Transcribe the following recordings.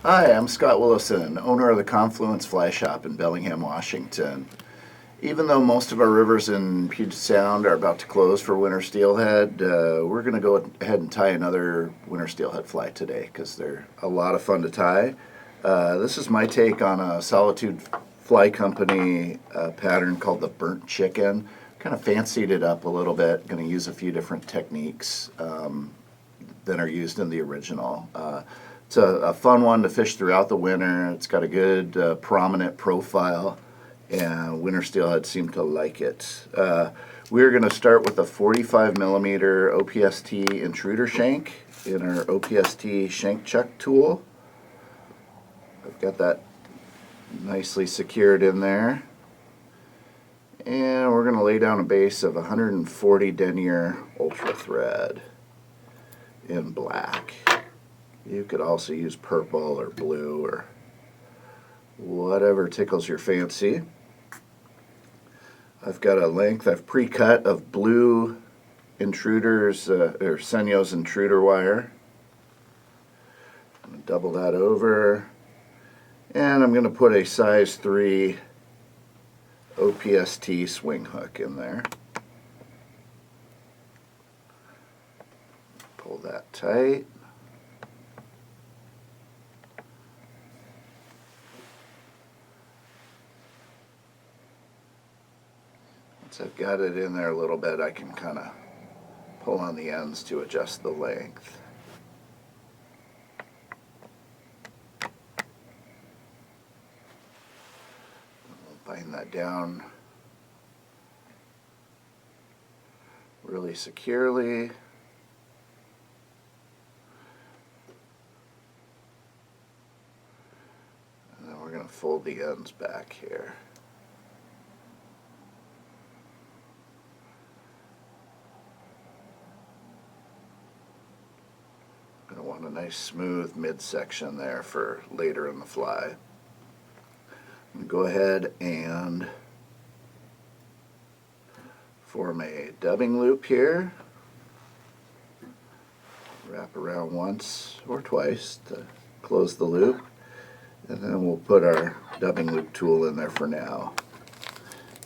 Hi, I'm Scott Willison, owner of the Confluence Fly Shop in Bellingham, Washington. Even though most of our rivers in Puget Sound are about to close for winter steelhead, we're going to go ahead and tie another winter steelhead fly today because they're a lot of fun to tie. This is my take on a Solitude Fly Company pattern called the Burnt Chicken. Kind of fancied it up a little bit. Going to use a few different techniques than are used in the original. It's a fun one to fish throughout the winter. It's got a good prominent profile, and winter steelhead seem to like it. We're going to start with a 45 millimeter OPST Intruder shank in our OPST shank chuck tool. I've got that nicely secured in there. And we're going to lay down a base of 140 Denier Ultra Thread in black. You could also use purple or blue or whatever tickles your fancy. I've got a length I've pre-cut of blue Intruders or Senyo's Intruder wire. I'm going to double that over, and I'm going to put a size 3 OPST swing hook in there. Pull that tight. Once I've got it in there a little bit, I can kind of pull on the ends to adjust the length. We'll bind that down really securely. And then we're going to fold the ends back here. Going to want a nice smooth midsection there for later in the fly. I'm going to go ahead and form a dubbing loop here. Wrap around once or twice to close the loop, and then we'll put our dubbing loop tool in there for now.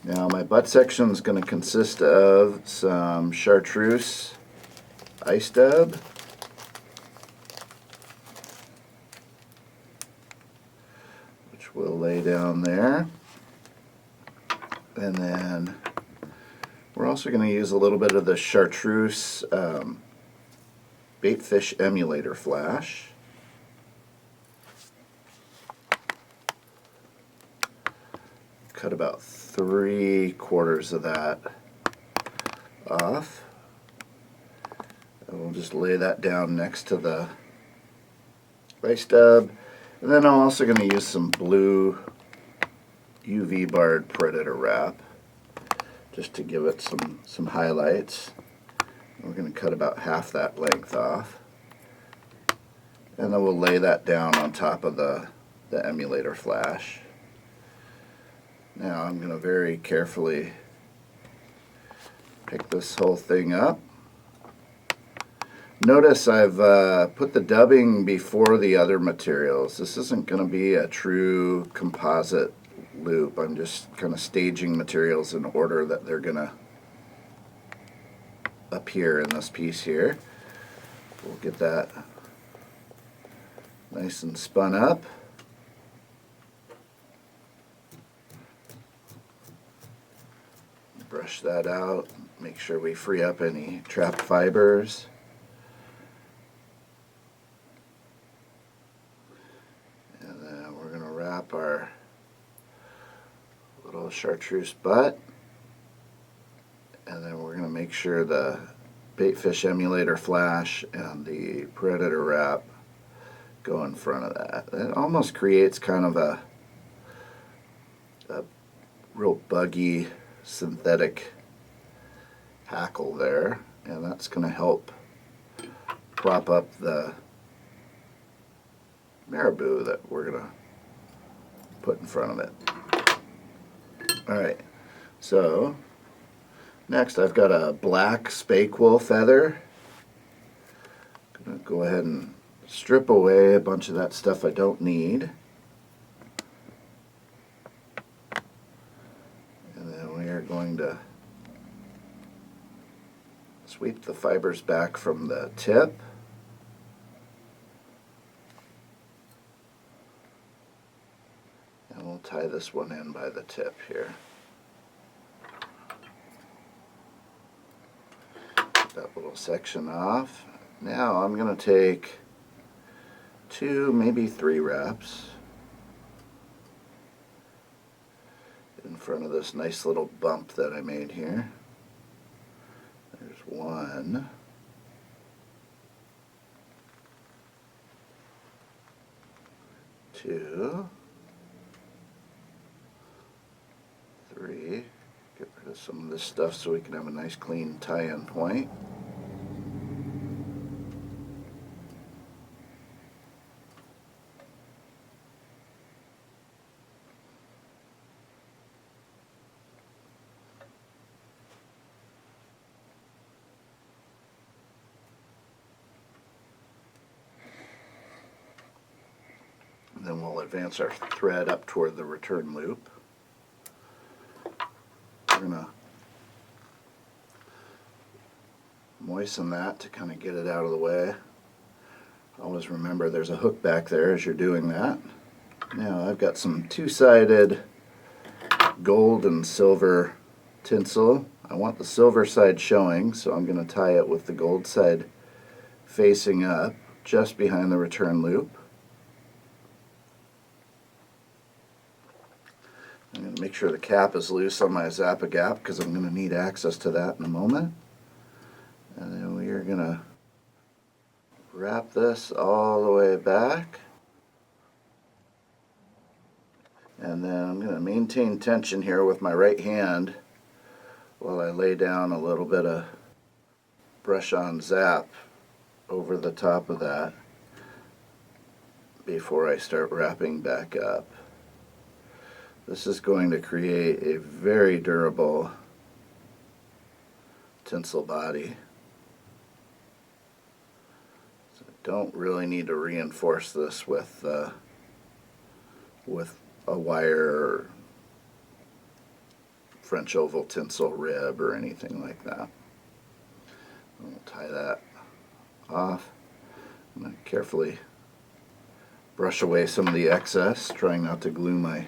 Now my butt section is going to consist of some Chartreuse ice dub, which we'll lay down there, and then we're also going to use a little bit of the Chartreuse Baitfish Emulator flash. Cut about 3/4 of that off. And we'll just lay that down next to the ice dub. And then I'm also going to use some blue UV barred Predator wrap just to give it some highlights. We're going to cut about half that length off. And then we'll lay that down on top of the emulator flash. Now I'm going to very carefully pick this whole thing up. Notice I've put the dubbing before the other materials. This isn't going to be a true composite loop. I'm just kind of staging materials in order that they're going to appear in this piece here. We'll get that nice and spun up. Brush that out, make sure we free up any trapped fibers. And then we're going to wrap our little chartreuse butt, and then we're going to make sure the Baitfish Emulator flash and the Predator wrap go in front of that. It almost creates kind of a real buggy synthetic hackle there, and that's going to help prop up the Marabou that we're going to put in front of it. Alright, so next I've got a black Speyquill feather. I'm going to go ahead and strip away a bunch of that stuff I don't need. And then we are going to sweep the fibers back from the tip. And we'll tie this one in by the tip here. Get that little section off. Now I'm going to take 2, maybe 3 wraps in front of this nice little bump that I made here. There's 1. 2. 3. Get rid of some of this stuff so we can have a nice clean tie-in point. Then we'll advance our thread up toward the return loop. We're going to moisten that to kind of get it out of the way. Always remember there's a hook back there as you're doing that. Now I've got some two-sided gold and silver tinsel. I want the silver side showing, so I'm going to tie it with the gold side facing up just behind the return loop. I'm going to make sure the cap is loose on my Zappa gap because I'm going to need access to that in a moment. And then we are going to wrap this all the way back. And then I'm going to maintain tension here with my right hand while I lay down a little bit of brush on zap over the top of that before I start wrapping back up. This is going to create a very durable tinsel body. So I don't really need to reinforce this with a wire or French oval tinsel rib or anything like that. We'll tie that off. I'm going to carefully brush away some of the excess, trying not to glue my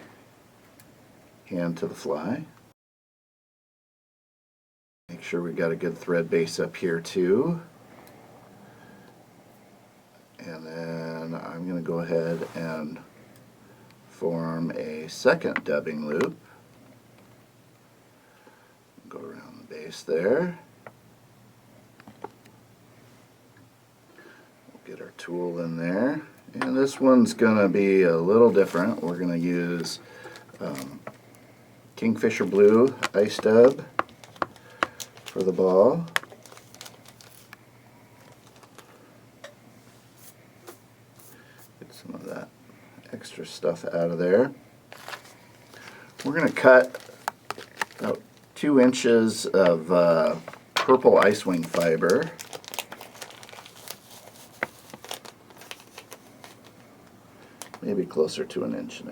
hand to the fly. Make sure we got a good thread base up here too. And then I'm going to go ahead and form a second dubbing loop. Go around the base there. We'll get our tool in there. And this one's going to be a little different. We're going to use Kingfisher blue ice dub for the ball. Get some of that extra stuff out of there. We're going to cut about 2 inches of purple ice wing fiber. Maybe closer to 1.5 inches.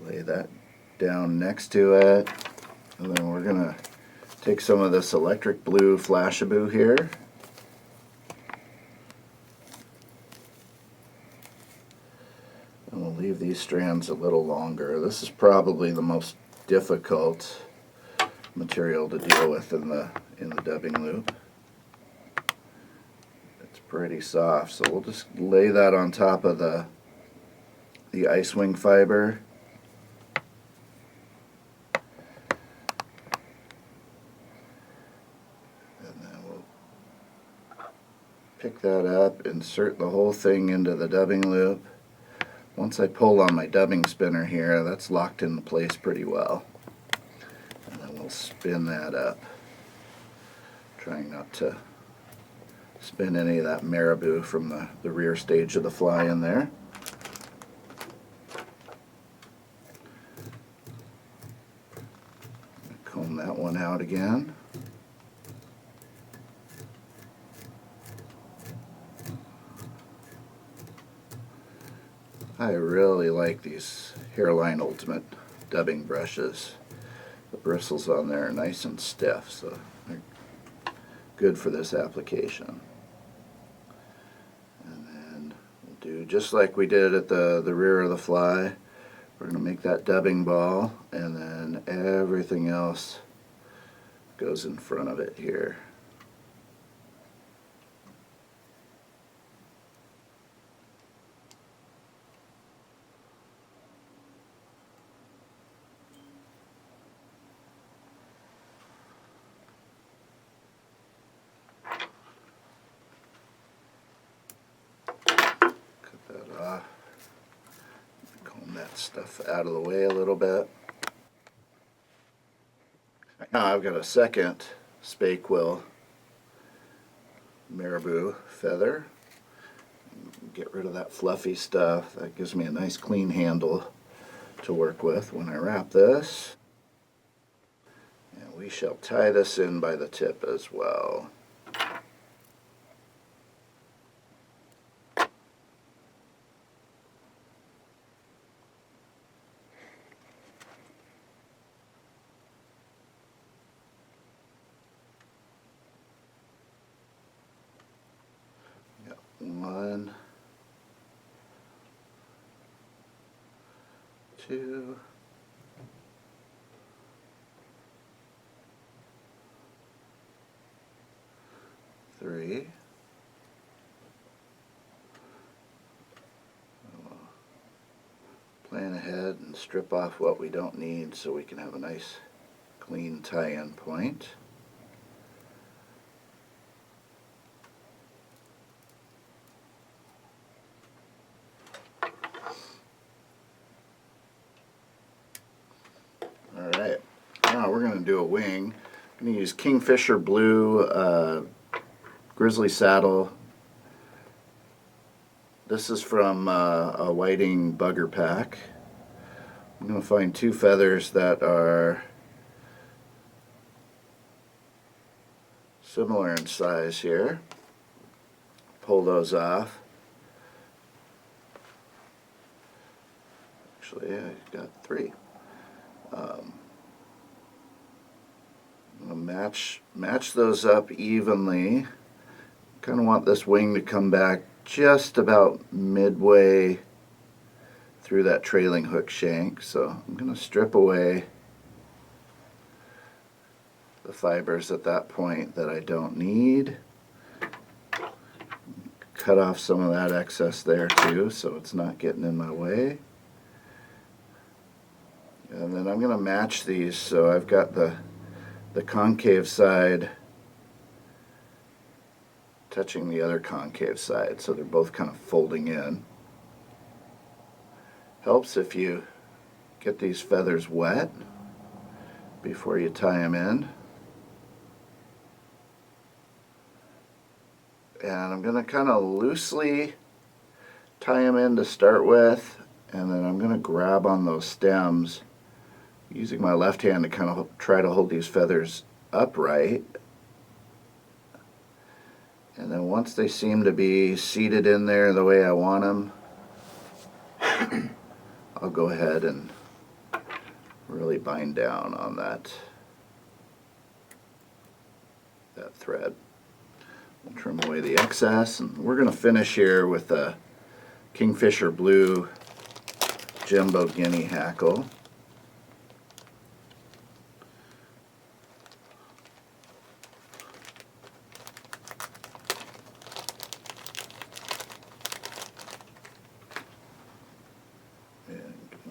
Lay that down next to it, and then we're going to take some of this electric blue Flashabou here. And we'll leave these strands a little longer. This is probably the most difficult material to deal with in the dubbing loop. It's pretty soft, so we'll just lay that on top of the ice wing fiber. Pick that up, insert the whole thing into the dubbing loop. Once I pull on my dubbing spinner here, that's locked into place pretty well. And then we'll spin that up, trying not to spin any of that Marabou from the rear stage of the fly in there. Comb that one out again. I really like these Hairline Ultimate dubbing brushes. The bristles on there are nice and stiff, so they're good for this application. And then we'll do just like we did at the rear of the fly. We're going to make that dubbing ball, and then everything else goes in front of it here. Comb that stuff out of the way a little bit. Now I've got a second Speyquill Marabou feather. Get rid of that fluffy stuff. That gives me a nice clean handle to work with when I wrap this. And we shall tie this in by the tip as well. One, two, three. Plan ahead and strip off what we don't need so we can have a nice clean tie-in point. Alright, now we're going to do a wing. I'm going to use Kingfisher blue Grizzly saddle. This is from a whiting bugger pack. I'm going to find two feathers that are similar in size here. Pull those off. Actually, I got three. I'm going to match those up evenly. Kind of want this wing to come back just about midway through that trailing hook shank. So I'm going to strip away the fibers at that point that I don't need. Cut off some of that excess there too, so it's not getting in my way. And then I'm going to match these, so I've got the concave side touching the other concave side, so they're both kind of folding in. Helps if you get these feathers wet before you tie them in. And I'm going to kind of loosely tie them in to start with, and then I'm going to grab on those stems using my left hand to kind of try to hold these feathers upright. And then once they seem to be seated in there the way I want them, I'll go ahead and really bind down on that thread. We'll trim away the excess, and we're going to finish here with a Kingfisher blue Jumbo Guinea Hackle.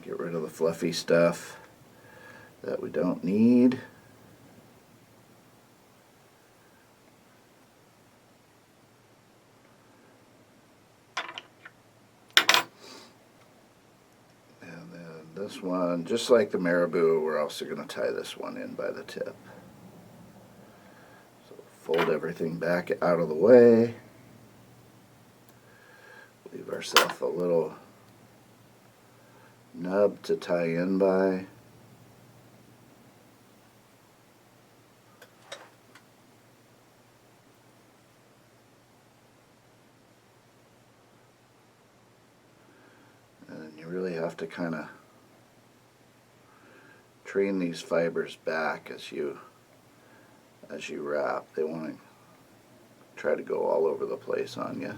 Get rid of the fluffy stuff that we don't need. And then this one, just like the Marabou, we're also going to tie this one in by the tip. So fold everything back out of the way. Leave ourselves a little nub to tie in by. And have to kind of train these fibers back as you wrap. They want to try to go all over the place on you.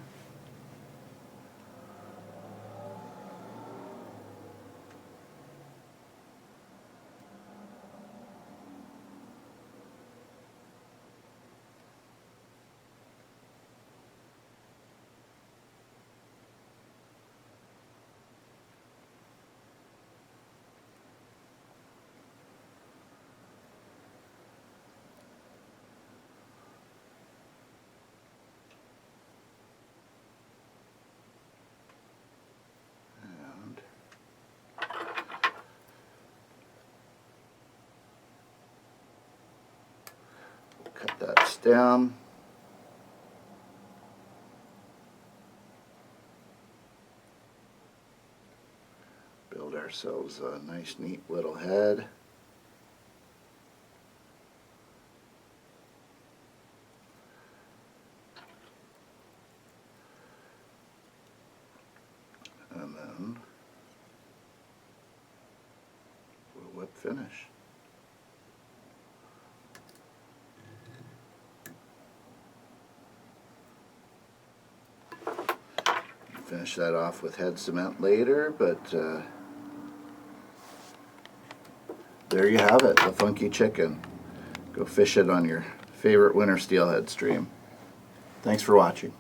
Cut that stem. Build ourselves a nice, neat little head. And then we'll whip finish. Finish that off with head cement later, but there you have it, the funky chicken. Go fish it on your favorite winter steelhead stream. Thanks for watching.